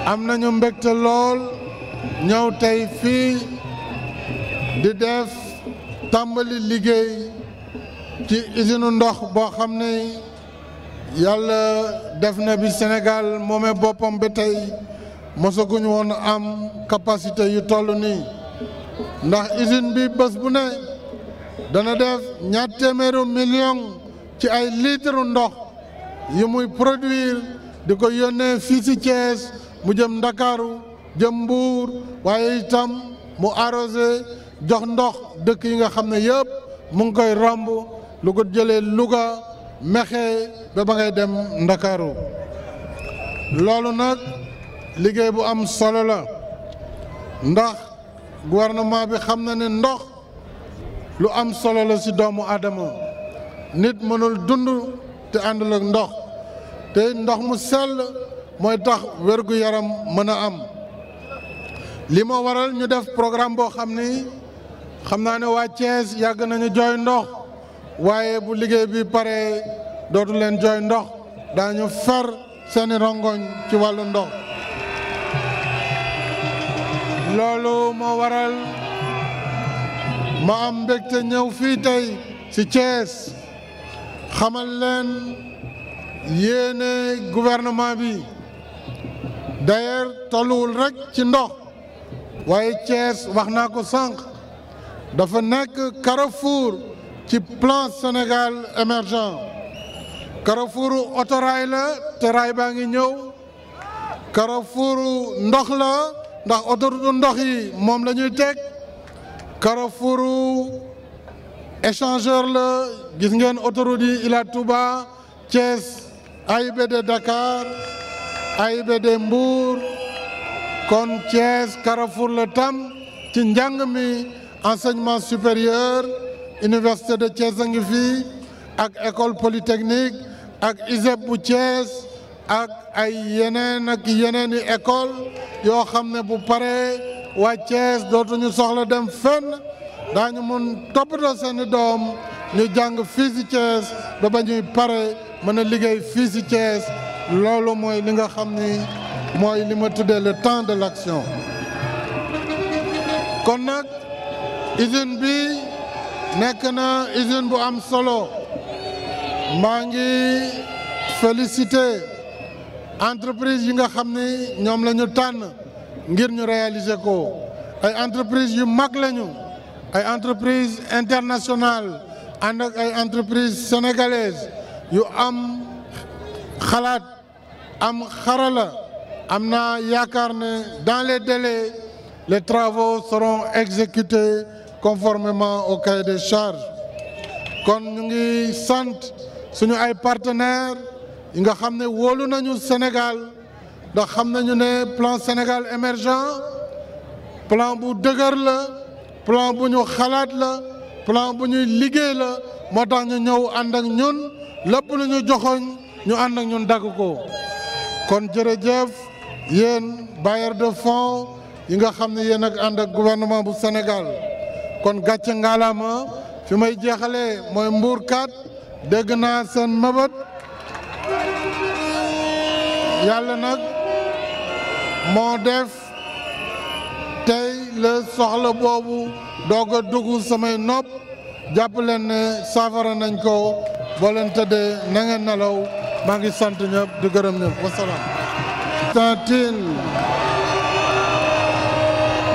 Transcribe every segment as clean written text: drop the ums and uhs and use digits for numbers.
am nañu mbégte lool ñëw tey fii di def tàmbali liggéey ci usine ndox boo xam ne yàlla def na bi Sénégal moomee boppam ba tey mosaguñu woon am capacité yu toll nii ndax usine bi bés bu ne dana def ñaar téeméeri million ci ay litre ndox yu muy produire di ko yónnee fii ci Thiès mu jëm Ndakaaru jëm Mbuur waaye itam mu arrosé jox ndox dëkk yi nga xam ne yëpp mu ngi koy romb lu ko jëlee Louga Mexe ba ba ngay dem Ndakaaru loolu nag liggéey bu am solo la ndax gouvernement bi xam na ne ndox lu am solo la ci doomu aadama nit mënul dund te àndul ak ndox te ndox mu sell mooy tax wérgu yaram mën a am li moo waral ñu def programme boo xam ni xam naa ne waa Thiès yàgg nañu jooy ndox waaye bu liggéey bi pare dootu leen jooy ndox daañu fer seeni rongoñ ci wàllu ndox loolu moo waral ma am mbégte ñëw fii tey ci Thiès xamal leen yéene gouvernement bi d'ailleurs tolluwul rek ci ndox waaye Thiès wax naa ko sànq dafa nekk carrefour ci plan Sénégal émergent carrefour autorail la te raay baa ngi ñëw carrefour ndox la ndax autoroute ndox yi moom la ñuy teg carrefour échangeur la gis ngeen autoroute yi Ila Touba Thiès AIBD Dakar AIBD Mbour kon Thiès carrefour la tam ci njàng mi enseignement supérieur université de Thiès a ngi fii ak école polytechnique ak ISEP bu Thiès ak ay yeneen ak yeneen i école yoo xam ne bu paree waa Thiès dootuñu soxla dem fenn daañu mun toppatoo seeni doom ñu jàng fii ci Thiès ba ba ñuy pare mën a liggéey fii ci Thiès loolu mooy li nga xam ni mooy li ma tuddee le temps de l'action kon nag usine bi nekk na usine bu am solo maa ngi féliciter entreprise yi nga xam ni ñoom la ñu tànn ngir ñu réaliser ko ay entreprise yu mag lañu ay entreprise internationale ànd ak ay entreprise sénégalaise yu am xalaat am xarala am naa yaakaar ne dans les délais les travaux seront exécutés conformément au cahier des charges kon ñu ngi sant suñu ay partenaires yi nga xam ne wóolu nañu Sénégal ndax xam nañu ne plan Sénégal émergent plan bu dëgër la plan bu ñu xalaat la plan bu ñuy liggéey la moo tax ñu ñëw ànd ak ñun lépp lu ñu joxoñ ñu ànd ak ñun dagg ko kon jërëjëf yéen bailleurs de fonds yi nga xam ne yéen ak ànd ak gouvernement bu Sénégal kon gàcce ngalaama fi may jeexalee mooy Mbourkat dégg naa seen mëbët yàlla nag moo def tey la soxla boobu doog a dugg samay nopp jàpp leen ne saafara nañ ko boo leen tëddee na ngeen nelaw maa ngi sant ñëpp di gërëm ñëpp wasalaam.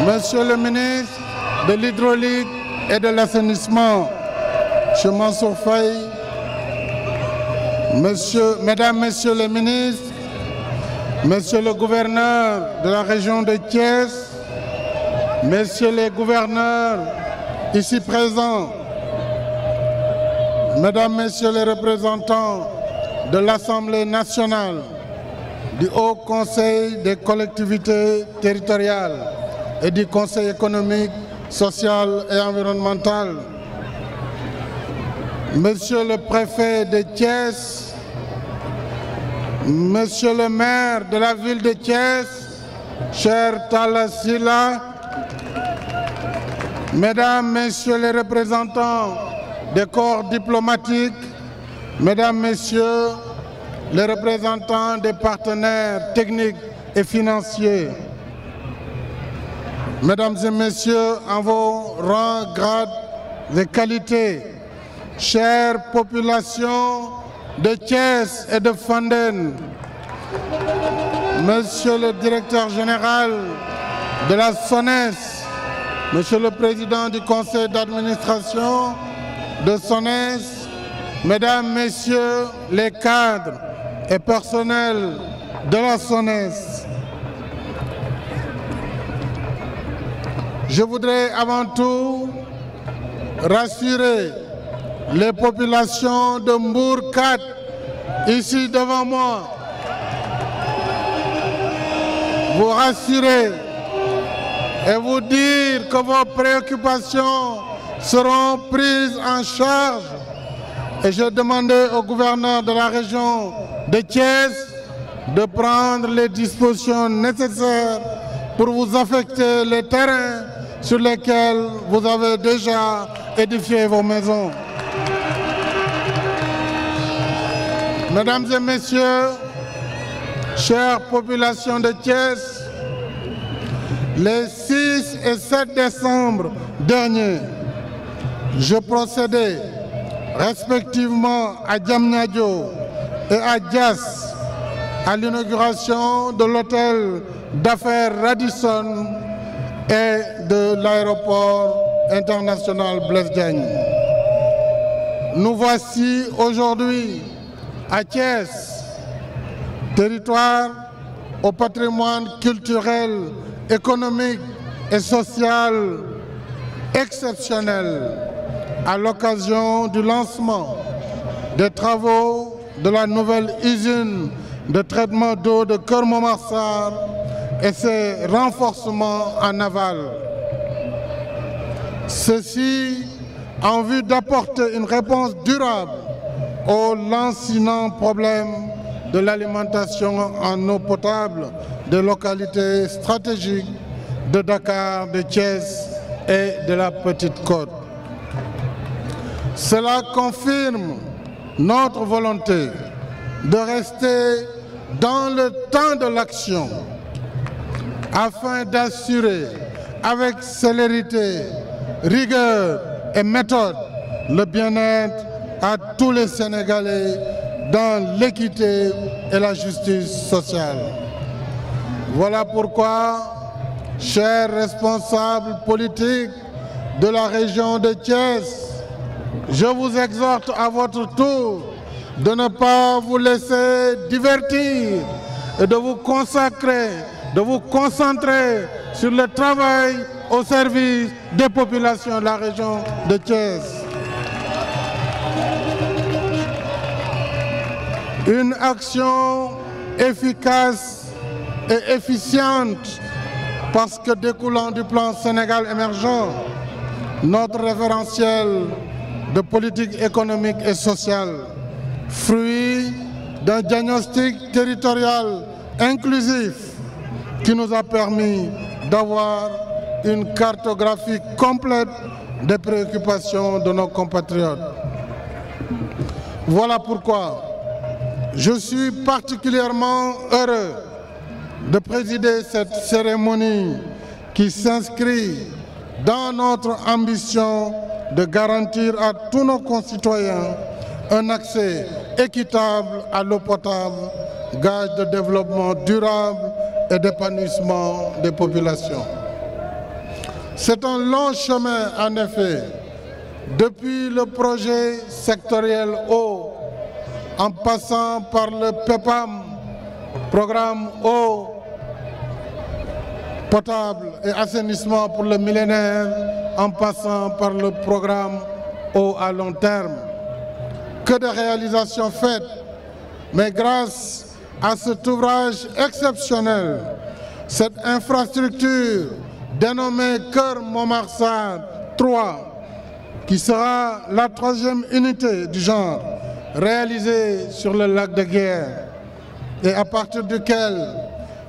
Monsieur le ministre de l'hydraulique et de l'assainissement, M. Mansour Faye, Mesdames, Messieurs les ministres, Monsieur le gouverneur de la région de Thiès, Messieurs les gouverneurs ici présents, Mesdames, Messieurs les représentants de l'Assemblée nationale, du Haut Conseil des collectivités territoriales et du Conseil économique, social et environnemental, Monsieur le préfet de Thiès, Monsieur le maire de la ville de Thiès, cher Talla Sylla, Mesdames, Messieurs les représentants des corps diplomatiques, Mesdames, Messieurs les représentants des partenaires techniques et financiers, Mesdames et Messieurs, en vos rangs, grades et qualités, chère population de Thiès et de Fandène, Monsieur le directeur général de la SONES, Monsieur le président du conseil d'administration de SONES, Mesdames, Messieurs les cadres et personnels de la SONES, je voudrais avant tout rassurer les populations de Mbour 4, ici devant moi, vous rassurer et vous dire que vos préoccupations seront prises en charge. Et j'ai demandé au gouverneur de la région de Thiès de prendre les dispositions nécessaires pour vous affecter les terrains sur lesquels vous avez déjà édifié vos maisons. Mesdames et Messieurs, chère population de Thiès, les 6 et 7 décembre derniers, je procédais respectivement à Diamniadio et à Diass à l'inauguration de l'hôtel d'affaires Radisson et de l'aéroport international Blaise Diagne. Nous voici aujourd'hui à Thiès, territoire au patrimoine culturel, économique et social exceptionnel, à l'occasion du lancement des travaux de la nouvelle usine de traitement d'eau de Keur Momar Sarr et ses renforcements en aval. Ceci en vue d'apporter une réponse durable au lancinant problème de l'alimentation en eau potable des localités stratégiques de Dakar, de Thiès et de la Petite Côte. Cela confirme notre volonté de rester dans le temps de l'action afin d'assurer avec célérité, rigueur et méthode le bien-être à tous les Sénégalais dans l'équité et la justice sociale. Voilà pourquoi, chers responsables politiques de la région de Thiès, je vous exhorte à votre tour de ne pas vous laisser divertir et de vous consacrer, de vous concentrer sur le travail au service des populations de la région de Thiès. Une action efficace et efficiente parce que découlant du plan Sénégal émergent, notre référentiel de politique économique et sociale, fruit d'un diagnostic territorial inclusif qui nous a permis d'avoir une cartographie complète des préoccupations de nos compatriotes. Voilà pourquoi je suis particulièrement heureux de présider cette cérémonie qui s'inscrit dans notre ambition de garantir à tous nos concitoyens un accès équitable à l'eau potable, gage de développement durable et d'épanouissement des populations. C'est un long chemin, en effet, depuis le projet sectoriel eau, en passant par le PEPAM, programme eau potable et assainissement pour le millénaire, en passant par le programme eau à long terme. Que de réalisations faites, mais grâce à cet ouvrage exceptionnel, cette infrastructure dénommée Keur Momar Sarr 3, qui sera la 3e unité du genre, réalisée sur le lac de Guiers, et à partir duquel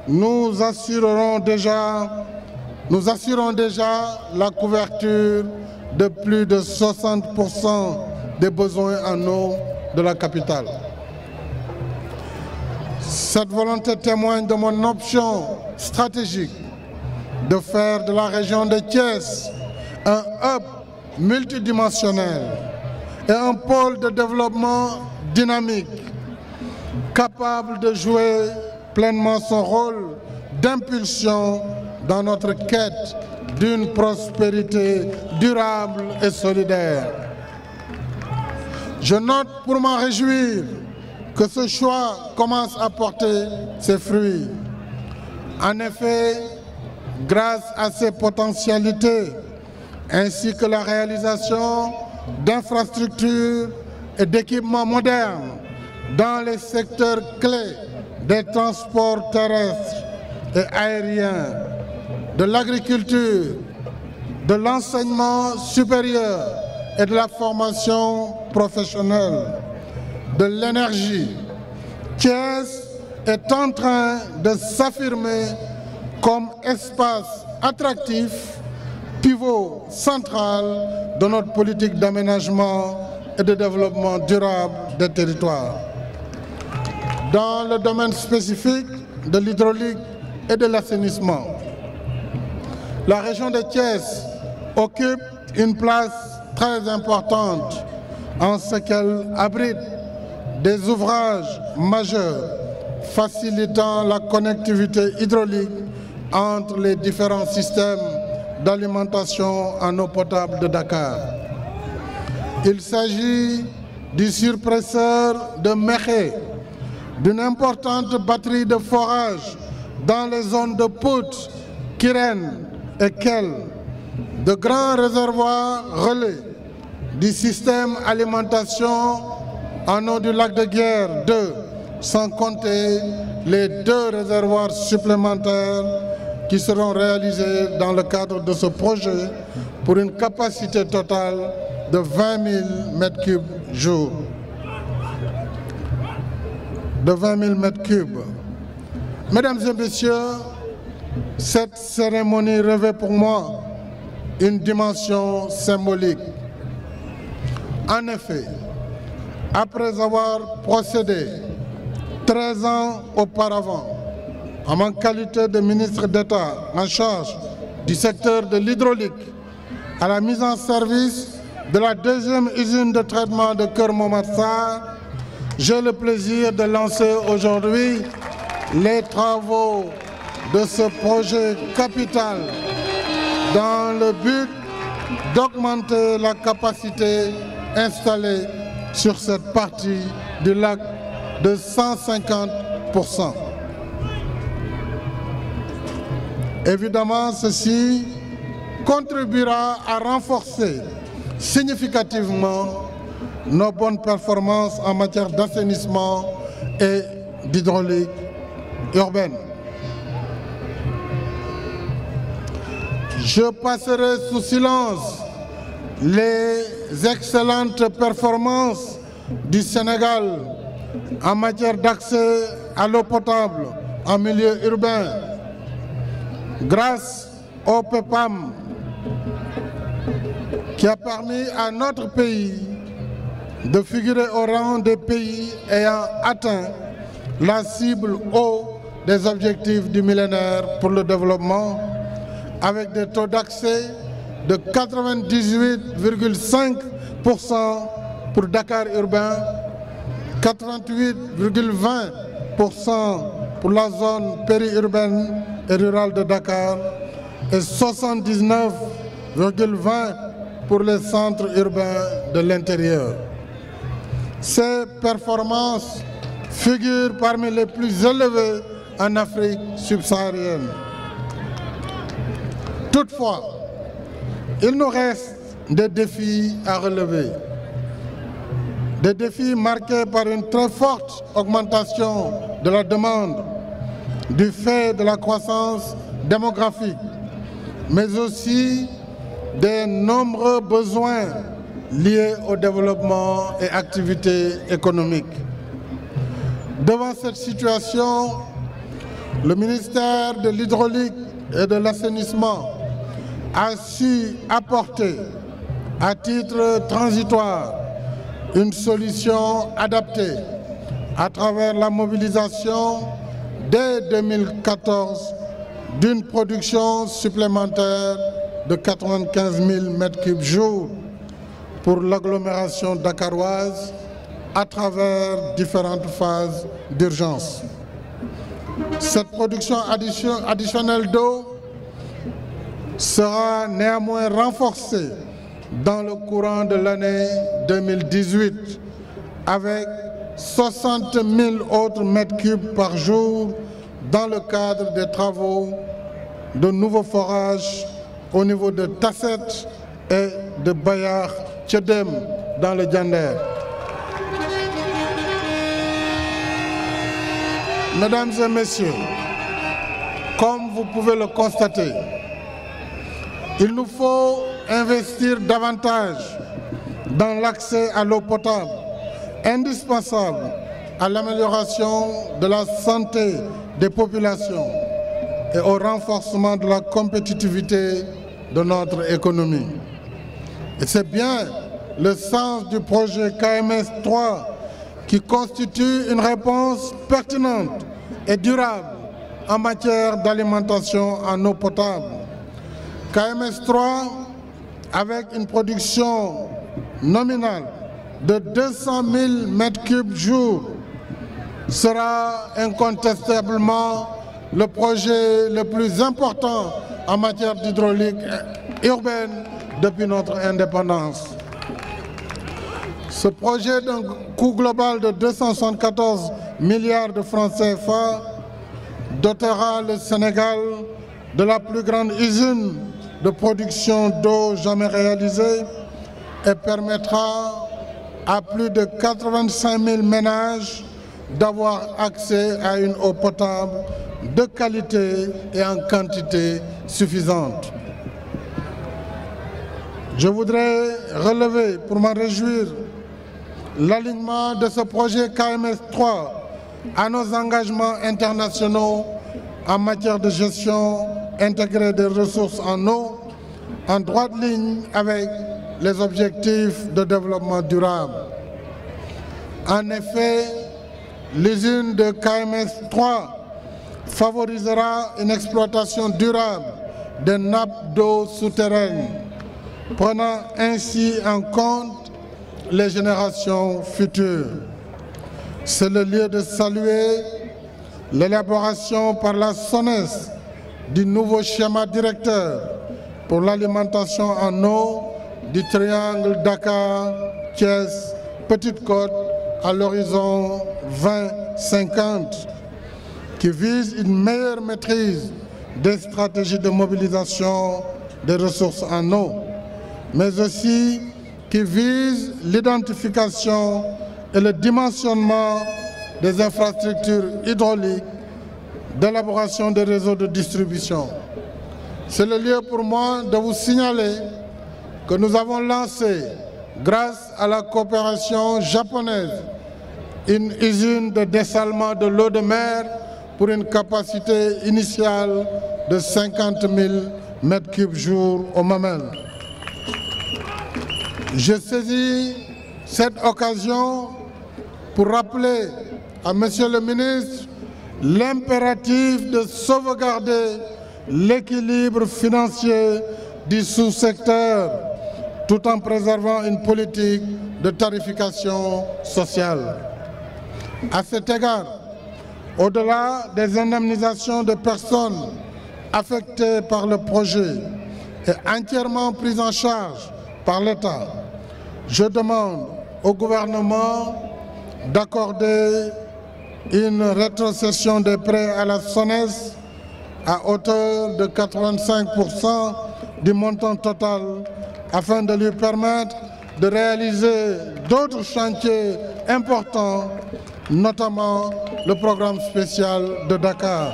nous assurons déjà la couverture de plus de 60% des besoins en eau de la capitale. Cette volonté témoigne de mon option stratégique de faire de la région de Thiès un hub multidimensionnel et un pôle de développement dynamique, capable de jouer pleinement son rôle d'impulsion dans notre quête d'une prospérité durable et solidaire. Je note pour m'en réjouir que ce choix commence à porter ses fruits. En effet, grâce à ses potentialités, ainsi que la réalisation d'infrastructures et d'équipements modernes dans les secteurs clés des transports terrestres et aériens, de l'agriculture, de l'enseignement supérieur et de la formation professionnelle, de l'énergie, Thiès est en train de s'affirmer comme espace attractif, pivot central de notre politique d'aménagement et de développement durable des territoires. Dans le domaine spécifique de l'hydraulique et de l'assainissement, la région de Thiès occupe une place très importante en ce qu'elle abrite des ouvrages majeurs facilitant la connectivité hydraulique entre les différents systèmes d'alimentation en eau potable de Dakar. Il s'agit du surpresseur de Mékhé, d'une importante batterie de forage dans les zones de Pout, Kirène et Kell, de grands réservoirs relais du système alimentation en eau du lac de Guiers 2, sans compter les 2 réservoirs supplémentaires qui seront réalisés dans le cadre de ce projet pour une capacité totale de 20 000 m3 jour. Mesdames et messieurs, cette cérémonie revêt pour moi une dimension symbolique. En effet, après avoir procédé 13 ans auparavant, en ma qualité de ministre d'État en charge du secteur de l'hydraulique, à la mise en service de la 2e usine de traitement de Keur Momar Sarr, j'ai le plaisir de lancer aujourd'hui les travaux de ce projet capital dans le but d'augmenter la capacité installée sur cette partie du lac de 150%. Évidemment, ceci contribuera à renforcer significativement nos bonnes performances en matière d'assainissement et d'hydraulique urbaine. Je passerai sous silence les excellentes performances du Sénégal en matière d'accès à l'eau potable en milieu urbain, grâce au PEPAM, qui a permis à notre pays de figurer au rang des pays ayant atteint la cible eau des objectifs du millénaire pour le développement, avec des taux d'accès de 98,5% pour Dakar urbain, 88,20% pour la zone périurbaine et rurale de Dakar et 79,20% pour les centres urbains de l'intérieur. Ces performances figurent parmi les plus élevées en Afrique subsaharienne. Toutefois, il nous reste des défis à relever. Des défis marqués par une très forte augmentation de la demande du fait de la croissance démographique, mais aussi des nombreux besoins liés au développement et activités économiques. Devant cette situation, le ministère de l'Hydraulique et de l'Assainissement a su apporter, à titre transitoire, une solution adaptée à travers la mobilisation dès 2014 d'une production supplémentaire de 95 000 m3 jour pour l'agglomération dakaroise à travers différentes phases d'urgence. Cette production additionnelle d'eau sera néanmoins renforcée dans le courant de l'année 2018 avec 60 000 autres mètres cubes par jour dans le cadre des travaux de nouveaux forages au niveau de Tasset et de Bayar Tchedem dans le Diender. Mesdames et messieurs, comme vous pouvez le constater, il nous faut investir davantage dans l'accès à l'eau potable, indispensable à l'amélioration de la santé des populations et au renforcement de la compétitivité de notre économie. Et c'est bien le sens du projet KMS 3 qui constitue une réponse pertinente et durable en matière d'alimentation en eau potable. KMS 3, avec une production nominale de 200 000 m3 jour, sera incontestablement le projet le plus important en matière d'hydraulique urbaine depuis notre indépendance. Ce projet d'un coût global de 274 milliards de francs CFA dotera le Sénégal de la plus grande usine de production d'eau jamais réalisée et permettra à plus de 85 000 ménages d'avoir accès à une eau potable de qualité et en quantité suffisante. Je voudrais relever, pour m'en réjouir, l'alignement de ce projet KMS 3 à nos engagements internationaux en matière de gestion intégrée des ressources en eau, en droite ligne avec les objectifs de développement durable. En effet, l'usine de KMS 3 favorisera une exploitation durable des nappes d'eau souterraines, prenant ainsi en compte les générations futures. C'est le lieu de saluer l'élaboration par la SONES du nouveau schéma directeur pour l'alimentation en eau du triangle Dakar-Thiès-Petite-Côte à l'horizon 2050, qui vise une meilleure maîtrise des stratégies de mobilisation des ressources en eau, mais aussi qui vise l'identification et le dimensionnement des infrastructures hydrauliques, d'élaboration des réseaux de distribution. C'est le lieu pour moi de vous signaler que nous avons lancé, grâce à la coopération japonaise, une usine de dessalement de l'eau de mer pour une capacité initiale de 50 000 m3 jour au Mamel. Je saisis cette occasion pour rappeler à Monsieur le ministre l'impératif de sauvegarder l'équilibre financier du sous-secteur tout en préservant une politique de tarification sociale. À cet égard, au-delà des indemnisations de personnes affectées par le projet et entièrement prises en charge par l'État, je demande au gouvernement d'accorder une rétrocession des prêts à la SONES à hauteur de 85% du montant total afin de lui permettre de réaliser d'autres chantiers importants, notamment le programme spécial de Dakar.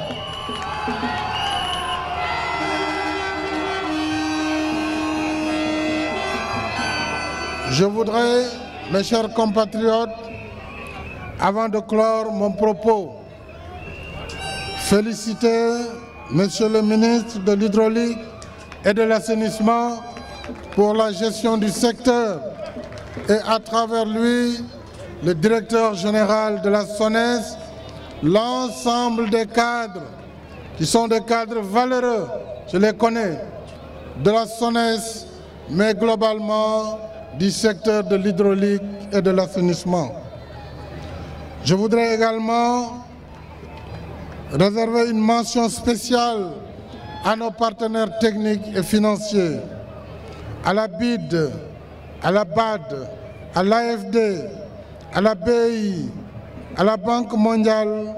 Je voudrais, mes chers compatriotes, Avant de clore mon propos, féliciter Monsieur le ministre de l'Hydraulique et de l'Assainissement pour la gestion du secteur et à travers lui, le directeur général de la SONES, l'ensemble des cadres qui sont des cadres valeureux, je les connais, de la SONES, mais globalement du secteur de l'hydraulique et de l'assainissement. Je voudrais également réserver une mention spéciale à nos partenaires techniques et financiers, à la BID, à la BAD, à l'AFD, à la BI, à la Banque mondiale,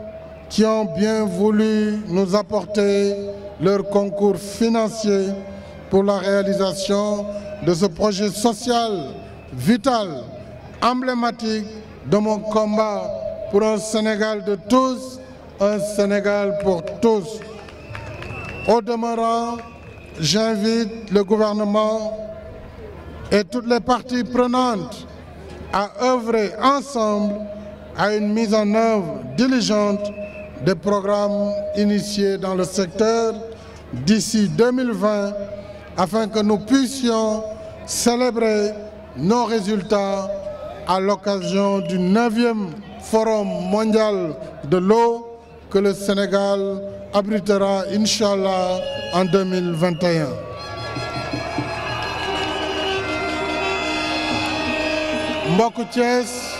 qui ont bien voulu nous apporter leur concours financier pour la réalisation de ce projet social, vital, emblématique de mon combat pour un Sénégal de tous, un Sénégal pour tous. Au demeurant, j'invite le gouvernement et toutes les parties prenantes à œuvrer ensemble à une mise en œuvre diligente des programmes initiés dans le secteur d'ici 2020 afin que nous puissions célébrer nos résultats à l'occasion du 9e Forum mondial de l'eau que le Sénégal abritera, Inch'Allah, en 2021. Mbokku Thiès,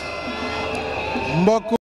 mbokku